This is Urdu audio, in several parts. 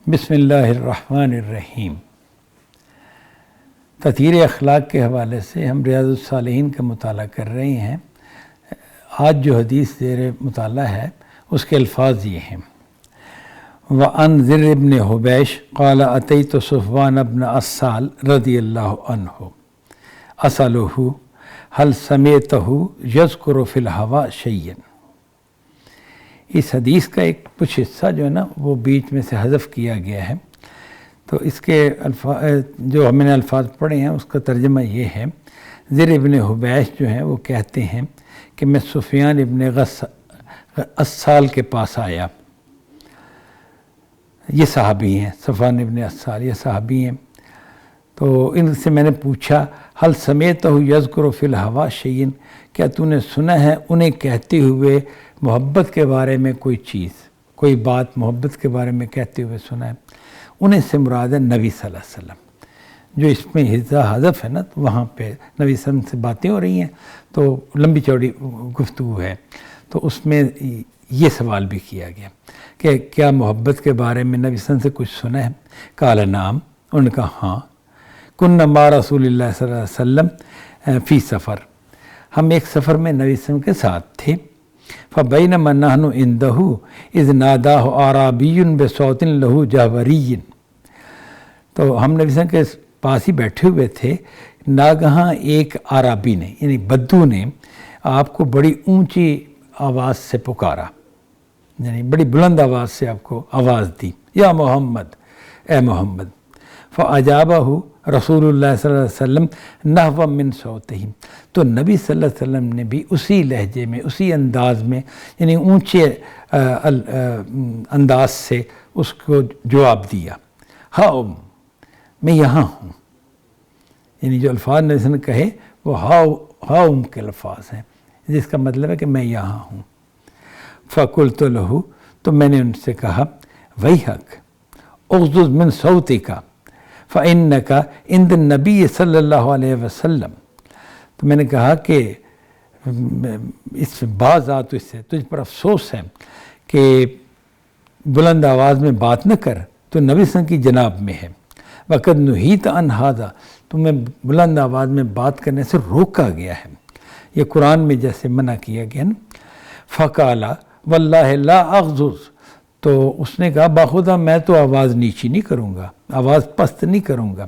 بسم اللہ الرحمن الرحیم۔ تطہیر اخلاق کے حوالے سے ہم ریاض الصالحین کا مطالعہ کر رہے ہیں۔ آج جو حدیث زیر مطالعہ ہے اس کے الفاظ یہ ہیں: وَعَنْ ذِرِّ بْنِ حُبَیش قَالَ أَتَيْتُ صَفْوَانَ بْنَ عَسَّالَ رضی اللہ عنہ أَسْأَلُهُ هَلْ سَمِعْتَهُ يَذْكُرُ فِي الْهَوَىٰ شَيْئًا۔ اس حدیث کا ایک کچھ حصہ جو ہے نا وہ بیچ میں سے حذف کیا گیا ہے، تو اس کے جو ہم نے الفاظ پڑھے ہیں اس کا ترجمہ یہ ہے: ذر ابن حبیش جو ہیں وہ کہتے ہیں کہ میں سفیان ابن عسال کے پاس آیا۔ یہ صحابی ہیں، سفیان ابن عسال یہ صحابی ہیں، تو ان سے میں نے پوچھا حل سمیتہ یذکر فی الہوا شیئن، کیا تو نے سنا ہے انہیں کہتے ہوئے محبت کے بارے میں کوئی چیز، کوئی بات محبت کے بارے میں کہتے ہوئے سنا ہے؟ انہیں سے مراد ہے نبی صلی اللہ علیہ وسلم۔ جو اس میں حذف ہے نا تو وہاں پہ نبی صلی اللہ علیہ وسلم سے باتیں ہو رہی ہیں، تو لمبی چوڑی گفتگو ہے، تو اس میں یہ سوال بھی کیا گیا کہ کیا محبت کے بارے میں نبی صلی اللہ علیہ وسلم سے کچھ سنا ہے؟ قال نعم، انہوں نے کہا ہاں۔ کنا مع رسول اللہ صلی اللہ علیہ وسلم فی سفر، ہم ایک سفر میں نبی صلی اللہ علیہ وسلم کے ساتھ تھے۔ فبینما نحن عنده اذ ناداہ اعرابی بصوت لہ جہوری، تو ہم نبی صلی اللہ علیہ وسلم کے پاس ہی بیٹھے ہوئے تھے، ناگہاں ایک اعرابی نے یعنی بدو نے آپ کو بڑی اونچی آواز سے پکارا، یعنی بڑی بلند آواز سے آپ کو آواز دی، یا محمد، اے محمد۔ فاجابہ رسول اللہ صلی اللہ علیہ وسلم نحو من صوتہ، تو نبی صلی اللہ علیہ وسلم نے بھی اسی لہجے میں، اسی انداز میں، یعنی اونچے انداز سے اس کو جواب دیا، ہاں میں یہاں ہوں۔ یعنی جو الفاظ نبی صلی اللہ علیہ وسلم کہے وہ ہاں کے الفاظ ہیں، جس کا مطلب ہے کہ میں یہاں ہوں۔ فقلت لہ، تو میں نے ان سے کہا ویحک اغضض من صوتک فإنک عند النبی صلی اللہ علیہ وسلم، تو میں نے کہا کہ اس بعض آت اس سے تجھ پر افسوس ہے کہ بلند آواز میں بات نہ کر، تو نبی صلی اللہ علیہ وسلم کی جناب میں ہے۔ وقد نہیت عن ھذا، تمہیں بلند آواز میں بات کرنے سے روکا گیا ہے، یہ قرآن میں جیسے منع کیا گیا نا۔ فقال واللہ لا اغضض، تو اس نے کہا باخدا میں تو آواز نیچی نہیں کروں گا، آواز پست نہیں کروں گا۔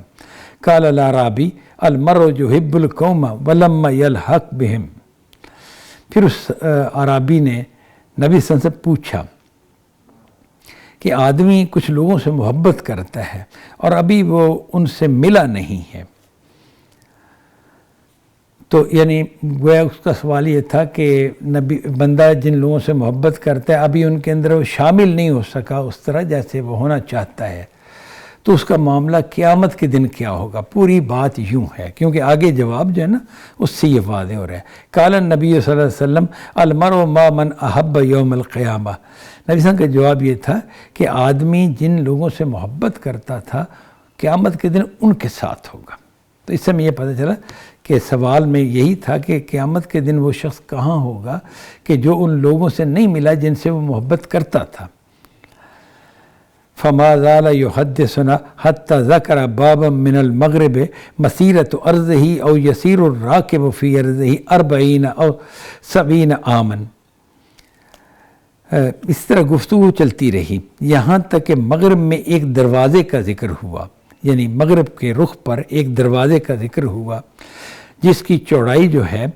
قال الاعرابی المرء یحب القوم ولما یلحق بہم، پھر اس اعرابی نے نبی صلی اللہ علیہ وسلم سے پوچھا کہ آدمی کچھ لوگوں سے محبت کرتا ہے اور ابھی وہ ان سے ملا نہیں ہے، تو یعنی گویا اس کا سوال یہ تھا کہ نبی بندہ جن لوگوں سے محبت کرتا ہے ابھی ان کے اندر وہ شامل نہیں ہو سکا اس طرح جیسے وہ ہونا چاہتا ہے، تو اس کا معاملہ قیامت کے دن کیا ہوگا؟ پوری بات یوں ہے، کیونکہ آگے جواب جو ہے نا اس سے یہ واضح ہو رہا ہے۔ قال النبی صلی اللہ علیہ وسلم المرء مع من احب یوم القیامہ، نبی صلی اللہ علیہ وسلم کا جواب یہ تھا کہ آدمی جن لوگوں سے محبت کرتا تھا قیامت کے دن ان کے ساتھ ہوگا۔ تو اس سے ہمیں یہ پتہ چلا کہ سوال میں یہی تھا کہ قیامت کے دن وہ شخص کہاں ہوگا کہ جو ان لوگوں سے نہیں ملا جن سے وہ محبت کرتا تھا۔ فما زال یحدثنا حتی ذکر بابا من المغرب مسیرۃ ارضہ او یسیر الراکب فی ارضہ 40 او 70 عاما، اس طرح گفتگو چلتی رہی یہاں تک کہ مغرب میں ایک دروازے کا ذکر ہوا، یعنی مغرب کے رخ پر ایک دروازے کا ذکر ہوا جس کی چوڑائی جو ہے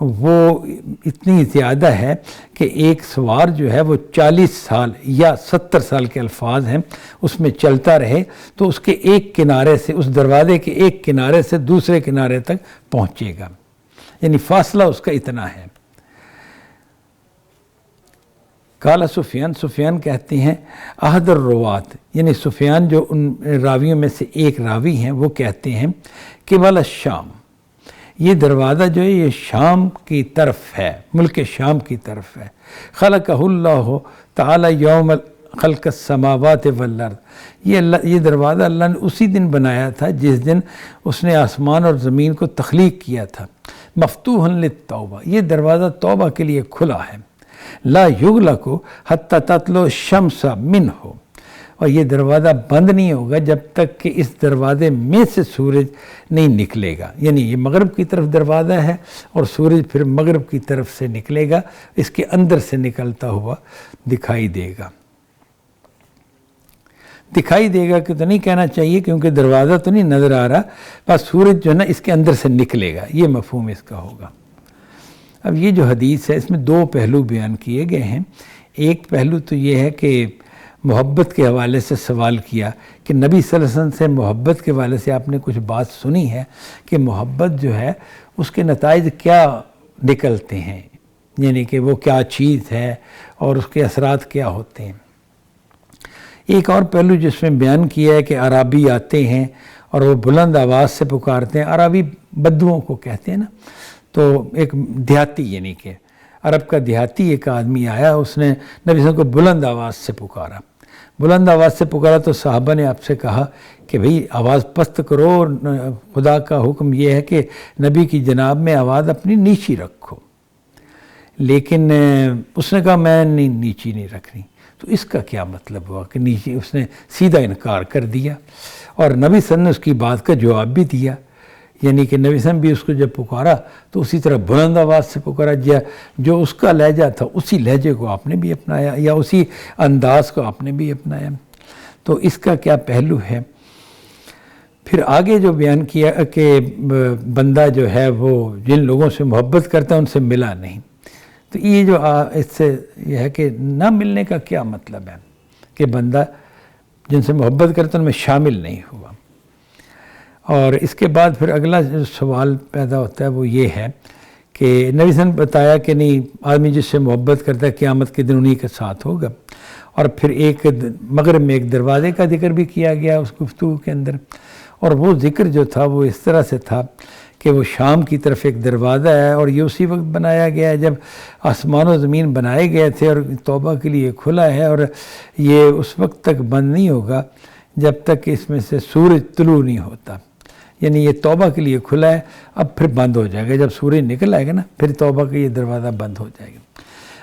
وہ اتنی زیادہ ہے کہ ایک سوار جو ہے وہ 40 سال یا 70 سال کے الفاظ ہیں اس میں چلتا رہے تو اس کے ایک کنارے سے، اس دروازے کے ایک کنارے سے دوسرے کنارے تک پہنچے گا، یعنی فاصلہ اس کا اتنا ہے۔ قال سفیان کہتے ہیں احد الروات، یعنی سفیان جو ان راویوں میں سے ایک راوی ہیں وہ کہتے ہیں کہ قبل الشام، یہ دروازہ جو ہے یہ شام کی طرف ہے، ملک شام کی طرف ہے۔ خلقہ اللہ تعالی یوم خلق السماوات والارض، یہ دروازہ اللہ نے اسی دن بنایا تھا جس دن اس نے آسمان اور زمین کو تخلیق کیا تھا۔ مفتوحا للتوبہ، یہ دروازہ توبہ کے لیے کھلا ہے۔ لا یغلق حتی تطلع الشمس منہ، اور یہ دروازہ بند نہیں ہوگا جب تک کہ اس دروازے میں سے سورج نہیں نکلے گا. یعنی یہ مغرب کی طرف دروازہ ہے اور سورج پھر مغرب کی طرف سے نکلے گا، اس کے اندر سے نکلتا ہوا دکھائی دے گا. دکھائی دے گا کہ تو نہیں کہنا چاہیے کیونکہ دروازہ تو نہیں نظر آ رہا، بس سورج جو ہے نا اس کے اندر سے نکلے گا، یہ مفہوم اس کا ہوگا. اب یہ جو حدیث ہے اس میں دو پہلو بیان کیے گئے ہیں. ایک پہلو تو یہ ہے کہ محبت کے حوالے سے سوال کیا کہ نبی صلی اللہ علیہ وسلم سے محبت کے حوالے سے آپ نے کچھ بات سنی ہے کہ محبت جو ہے اس کے نتائج کیا نکلتے ہیں، یعنی کہ وہ کیا چیز ہے اور اس کے اثرات کیا ہوتے ہیں. ایک اور پہلو جس میں بیان کیا ہے کہ عرابی آتے ہیں اور وہ بلند آواز سے پکارتے ہیں. عرابی بدوؤں کو کہتے ہیں نا، تو ایک دیہاتی یعنی کہ عرب کا دیہاتی ایک آدمی آیا، اس نے نبی صلی اللہ علیہ وسلم کو بلند آواز سے پکارا. بلند آواز سے پکارا تو صحابہ نے آپ سے کہا کہ بھئی آواز پست کرو، اور خدا کا حکم یہ ہے کہ نبی کی جناب میں آواز اپنی نیچی رکھو. لیکن اس نے کہا میں نیچی نہیں رکھنی. تو اس کا کیا مطلب ہوا کہ نیچے اس نے سیدھا انکار کر دیا، اور نبی صلی اللہ علیہ وسلم نے اس کی بات کا جواب بھی دیا. یعنی کہ نبی صلی اللہ علیہ وسلم بھی اس کو جب پکارا تو اسی طرح بلند آواز سے پکارا، جو اس کا لہجہ تھا اسی لہجے کو آپ نے بھی اپنایا، یا اسی انداز کو آپ نے بھی اپنایا. تو اس کا کیا پہلو ہے. پھر آگے جو بیان کیا کہ بندہ جو ہے وہ جن لوگوں سے محبت کرتا ہے ان سے ملا نہیں. تو یہ جو اس سے یہ ہے کہ نہ ملنے کا کیا مطلب ہے کہ بندہ جن سے محبت کرتا ہے ان میں شامل نہیں ہوا. اور اس کے بعد پھر اگلا جو سوال پیدا ہوتا ہے وہ یہ ہے کہ نبی صلی اللہ علیہ وسلم نے بتایا کہ نہیں، آدمی جس سے محبت کرتا ہے قیامت کے دن انہی کے ساتھ ہوگا. اور پھر ایک مغرب میں ایک دروازے کا ذکر بھی کیا گیا اس گفتگو کے اندر، اور وہ ذکر جو تھا وہ اس طرح سے تھا کہ وہ شام کی طرف ایک دروازہ ہے، اور یہ اسی وقت بنایا گیا ہے جب آسمان و زمین بنائے گئے تھے، اور توبہ کے لیے کھلا ہے، اور یہ اس وقت تک بند نہیں ہوگا جب تک اس میں سے سورج طلوع نہیں ہوتا. یعنی یہ توبہ کے لیے کھلا ہے، اب پھر بند ہو جائے گا جب سورج نکل آئے گا نا، پھر توبہ کا یہ دروازہ بند ہو جائے گا.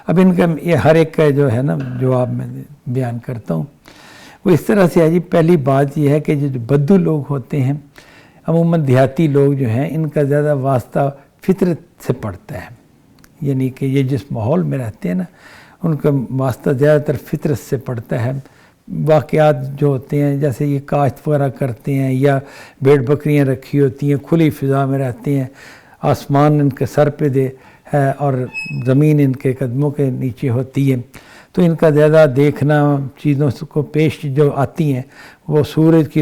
اب ان کا یہ ہر ایک کا جو ہے نا جواب میں بیان کرتا ہوں. وہ اس طرح سے ہے جی. پہلی بات یہ ہے کہ جو بدو لوگ ہوتے ہیں، عموماً دیہاتی لوگ جو ہیں، ان کا زیادہ واسطہ فطرت سے پڑتا ہے. یعنی کہ یہ جس ماحول میں رہتے ہیں نا، ان کا واسطہ زیادہ تر فطرت سے پڑتا ہے. واقعات جو ہوتے ہیں جیسے یہ کاشت وغیرہ کرتے ہیں، یا بھیڑ بکریاں رکھی ہوتی ہیں، کھلی فضا میں رہتے ہیں، آسمان ان کے سر پہ ہے اور زمین ان کے قدموں کے نیچے ہوتی ہے. تو ان کا زیادہ دیکھنا چیزوں کو پیش جو آتی ہیں وہ سورج کی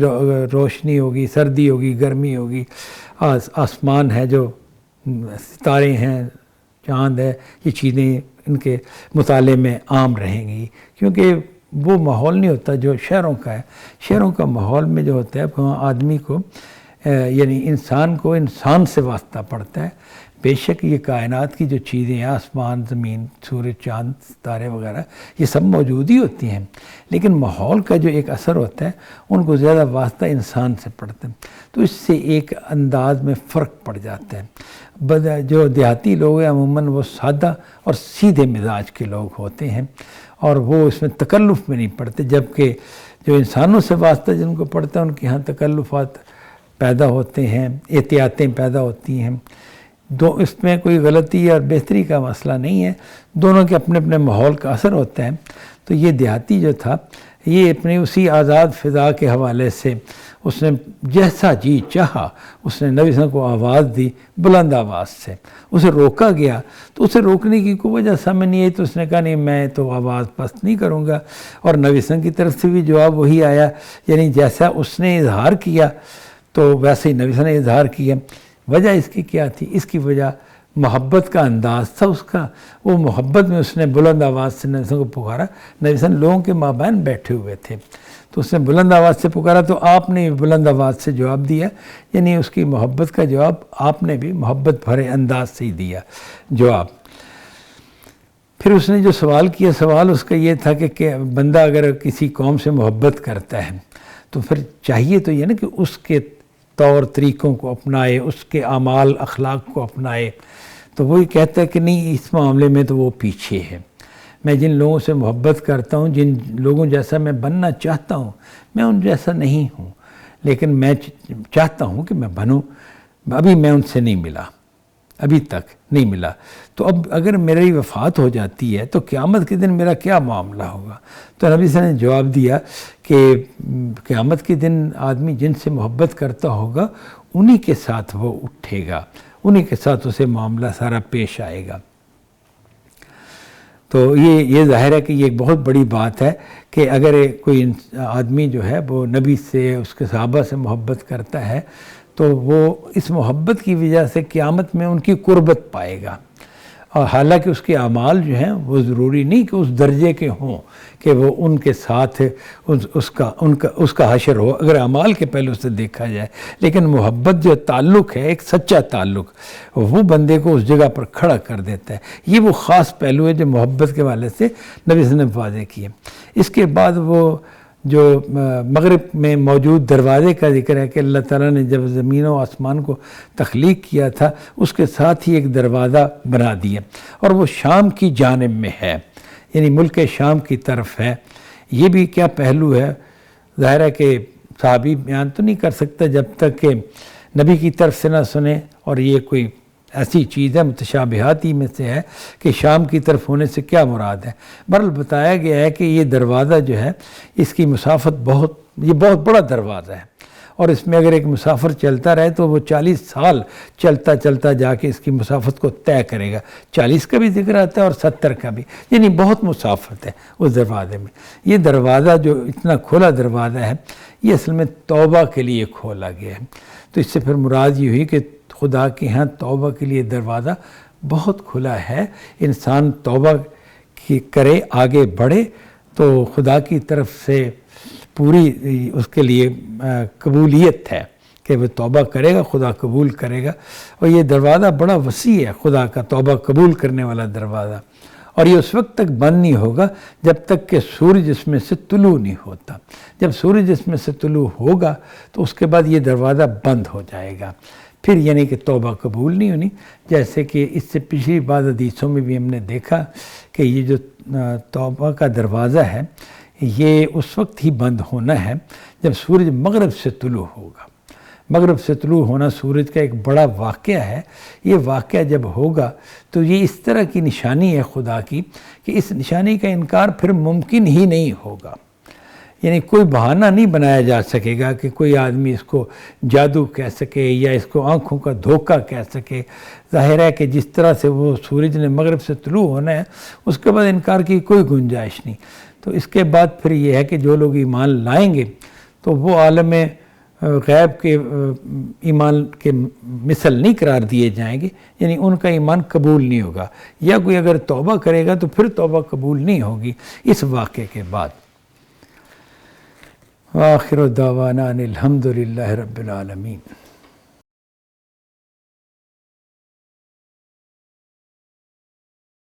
روشنی ہوگی، سردی ہوگی، گرمی ہوگی، آسمان ہے، جو ستارے ہیں، چاند ہے، یہ چیزیں ان کے مطالعے میں عام رہیں گی. کیونکہ وہ ماحول نہیں ہوتا جو شہروں کا ہے. شہروں کا ماحول میں جو ہوتا ہے وہاں آدمی کو یعنی انسان کو انسان سے واسطہ پڑتا ہے. بے شک یہ کائنات کی جو چیزیں ہیں، آسمان، زمین، سورج، چاند، ستارے وغیرہ، یہ سب موجود ہی ہوتی ہیں، لیکن ماحول کا جو ایک اثر ہوتا ہے ان کو زیادہ واسطہ انسان سے پڑتا ہے. تو اس سے ایک انداز میں فرق پڑ جاتا ہے. جو دیہاتی لوگ ہیں عموماً وہ سادہ اور سیدھے مزاج کے لوگ ہوتے ہیں، اور وہ اس میں تکلف میں نہیں پڑتے، جبکہ جو انسانوں سے واسطہ جن کو پڑتا ہے ان کے ہاں تکلفات پیدا ہوتے ہیں، احتیاطیں پیدا ہوتی ہیں. اس میں کوئی غلطی اور بہتری کا مسئلہ نہیں ہے، دونوں کے اپنے اپنے ماحول کا اثر ہوتا ہے. تو یہ دیہاتی جو تھا یہ اپنی اسی آزاد فضا کے حوالے سے اس نے جیسا جی چاہا اس نے نبی صلی اللہ علیہ وسلم کو آواز دی بلند آواز سے. اسے روکا گیا تو اسے روکنے کی کوئی وجہ سمجھ نہیں آئی، تو اس نے کہا نہیں میں تو آواز پست نہیں کروں گا. اور نبی صلی اللہ علیہ وسلم کی طرف سے بھی جواب وہی آیا، یعنی جیسا اس نے اظہار کیا تو ویسے ہی نبی صلی اللہ علیہ وسلم نے اظہار کیا. وجہ اس کی کیا تھی؟ اس کی وجہ محبت کا انداز تھا اس کا. وہ محبت میں اس نے بلند آواز سے نبی صلی اللہ علیہ وسلم کو پکارا. نبی صلی اللہ علیہ وسلم لوگوں کے مابین بیٹھے ہوئے تھے تو اس نے بلند آواز سے پکارا، تو آپ نے بلند آواز سے جواب دیا. یعنی اس کی محبت کا جواب آپ نے بھی محبت بھرے انداز سے ہی دیا جواب. پھر اس نے جو سوال کیا، سوال اس کا یہ تھا کہ بندہ اگر کسی قوم سے محبت کرتا ہے تو پھر چاہیے تو یہ نا کہ اس کے طور طریقوں کو اپنائے، اس کے اعمال اخلاق کو اپنائے. تو وہی کہتا ہے کہ نہیں، اس معاملے میں تو وہ پیچھے ہے. میں جن لوگوں سے محبت کرتا ہوں، جن لوگوں جیسا میں بننا چاہتا ہوں، میں ان جیسا نہیں ہوں، لیکن میں چاہتا ہوں کہ میں بنوں۔ ابھی میں ان سے نہیں ملا، ابھی تک نہیں ملا۔ تو اب اگر میری وفات ہو جاتی ہے تو قیامت کے دن میرا کیا معاملہ ہوگا؟ تو نبی صلی اللہ علیہ وسلم نے جواب دیا کہ قیامت کے دن آدمی جن سے محبت کرتا ہوگا انہی کے ساتھ وہ اٹھے گا، انہی کے ساتھ اسے معاملہ سارا پیش آئے گا۔ تو یہ ظاہر ہے کہ یہ ایک بہت بڑی بات ہے کہ اگر کوئی آدمی جو ہے وہ نبی سے، اس کے صحابہ سے محبت کرتا ہے تو وہ اس محبت کی وجہ سے قیامت میں ان کی قربت پائے گا، اور حالانکہ اس کے اعمال جو ہیں وہ ضروری نہیں کہ اس درجے کے ہوں کہ وہ ان کے ساتھ اس کا حشر ہو، اگر اعمال کے پہلو سے دیکھا جائے، لیکن محبت جو تعلق ہے، ایک سچا تعلق، وہ بندے کو اس جگہ پر کھڑا کر دیتا ہے۔ یہ وہ خاص پہلو ہے جو محبت کے والے سے نبی صلی اللہ علیہ وسلم نے واضح کیے۔ اس کے بعد وہ جو مغرب میں موجود دروازے کا ذکر ہے کہ اللہ تعالیٰ نے جب زمین و آسمان کو تخلیق کیا تھا اس کے ساتھ ہی ایک دروازہ بنا دیا، اور وہ شام کی جانب میں ہے، یعنی ملک شام کی طرف ہے۔ یہ بھی کیا پہلو ہے؟ ظاہر ہے کہ صحابی بیان تو نہیں کر سکتا جب تک کہ نبی کی طرف سے نہ سنے، اور یہ کوئی ایسی چیز ہے متشابہات ہی میں سے ہے کہ شام کی طرف ہونے سے کیا مراد ہے۔ بہرحال بتایا گیا ہے کہ یہ دروازہ جو ہے اس کی مسافت یہ بہت بڑا دروازہ ہے، اور اس میں اگر ایک مسافر چلتا رہے تو وہ 40 سال چلتا چلتا جا کے اس کی مسافت کو طے کرے گا۔ 40 کا بھی ذکر آتا ہے اور 70 کا بھی، یعنی بہت مسافت ہے اس دروازے میں۔ یہ دروازہ جو اتنا کھلا دروازہ ہے یہ اصل میں توبہ کے لیے کھولا گیا ہے۔ تو اس سے پھر مراد یہ ہوئی کہ خدا کے ہاں توبہ کے لیے دروازہ بہت کھلا ہے۔ انسان توبہ کرے، آگے بڑھے تو خدا کی طرف سے پوری اس کے لیے قبولیت ہے کہ وہ توبہ کرے گا، خدا قبول کرے گا۔ اور یہ دروازہ بڑا وسیع ہے، خدا کا توبہ قبول کرنے والا دروازہ، اور یہ اس وقت تک بند نہیں ہوگا جب تک کہ سورج اس میں سے طلوع نہیں ہوتا۔ جب سورج اس میں سے طلوع ہوگا تو اس کے بعد یہ دروازہ بند ہو جائے گا، پھر یعنی کہ توبہ قبول نہیں ہونی۔ جیسے کہ اس سے پچھلی بعض حدیثوں میں بھی ہم نے دیکھا کہ یہ جو توبہ کا دروازہ ہے یہ اس وقت ہی بند ہونا ہے جب سورج مغرب سے طلوع ہوگا۔ مغرب سے طلوع ہونا سورج کا ایک بڑا واقعہ ہے۔ یہ واقعہ جب ہوگا تو یہ اس طرح کی نشانی ہے خدا کی کہ اس نشانی کا انکار پھر ممکن ہی نہیں ہوگا، یعنی کوئی بہانہ نہیں بنایا جا سکے گا کہ کوئی آدمی اس کو جادو کہہ سکے یا اس کو آنکھوں کا دھوکہ کہہ سکے۔ ظاہر ہے کہ جس طرح سے وہ سورج نے مغرب سے طلوع ہونا ہے اس کے بعد انکار کی کوئی گنجائش نہیں۔ تو اس کے بعد پھر یہ ہے کہ جو لوگ ایمان لائیں گے تو وہ عالم غیب کے ایمان کے مثل نہیں قرار دیے جائیں گے، یعنی ان کا ایمان قبول نہیں ہوگا، یا کوئی اگر توبہ کرے گا تو پھر توبہ قبول نہیں ہوگی اس واقعے کے بعد۔ وآخر دعوانا ان الحمد للہ رب العالمین۔